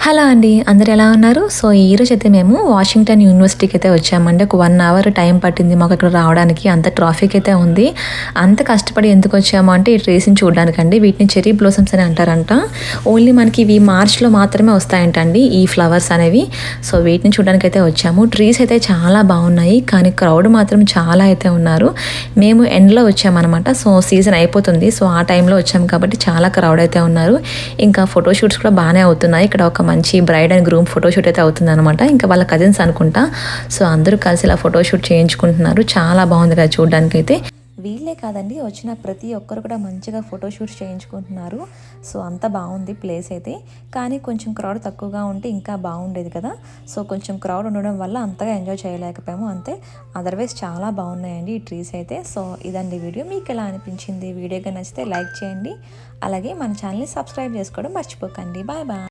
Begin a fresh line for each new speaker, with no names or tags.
Hello అండి, అందరు ఎలా ఉన్నారు? సో ఈరోజు అయితే మేము వాషింగ్టన్ యూనివర్సిటీకి అయితే వచ్చామండి. ఒక 1 అవర్ టైం పట్టింది మాకు ఇక్కడ రావడానికి. అంత ట్రాఫిక్ అయితే ఉంది. అంత కష్టపడి ఎందుకు వచ్చాము అంటే ఈ ట్రీస్ని చూడడానికండి. వీటిని చెర్రీ బ్లోసమ్స్ అని అంటారంట. ఓన్లీ మనకి ఇవి మార్చ్లో మాత్రమే వస్తాయంటండి ఈ ఫ్లవర్స్ అనేవి. సో వీటిని చూడడానికి అయితే వచ్చాము. ట్రీస్ అయితే చాలా బాగున్నాయి, కానీ క్రౌడ్ మాత్రం చాలా అయితే ఉన్నారు. మేము ఎండ్లో వచ్చామన్నమాట. సో సీజన్ అయిపోతుంది. సో ఆ టైంలో వచ్చాము కాబట్టి చాలా క్రౌడ్ అయితే ఉన్నారు. ఇంకా ఫోటోషూట్స్ కూడా బాగానే అవుతున్నాయి. ఇక్కడ ఒక మంచి బ్రైడ్ అండ్ గ్రూమ్ ఫోటోషూట్ అయితే అవుతుంది అనమాట. ఇంకా వాళ్ళ కజిన్స్ అనుకుంటా. సో అందరూ కలిసి ఇలా ఫోటోషూట్ చేయించుకుంటున్నారు. చాలా బాగుంది కదా చూడడానికి అయితే. వీళ్ళే కాదండి, వచ్చిన ప్రతి ఒక్కరు కూడా మంచిగా ఫోటోషూట్స్ చేయించుకుంటున్నారు. సో అంత బాగుంది ప్లేస్ అయితే. కానీ కొంచెం క్రౌడ్ తక్కువగా ఉంటే ఇంకా బాగుండేది కదా. సో కొంచెం క్రౌడ్ ఉండడం వల్ల అంతగా ఎంజాయ్ చేయలేకపోయాము అంతే. అదర్వైజ్ చాలా బాగున్నాయండి ఈ ట్రీస్ అయితే. సో ఇదండి వీడియో. మీకు ఎలా అనిపించింది? వీడియోగా నచ్చితే లైక్ చేయండి. అలాగే మన ఛానల్ని సబ్స్క్రైబ్ చేసుకోవడం మర్చిపోకండి. Bye bye.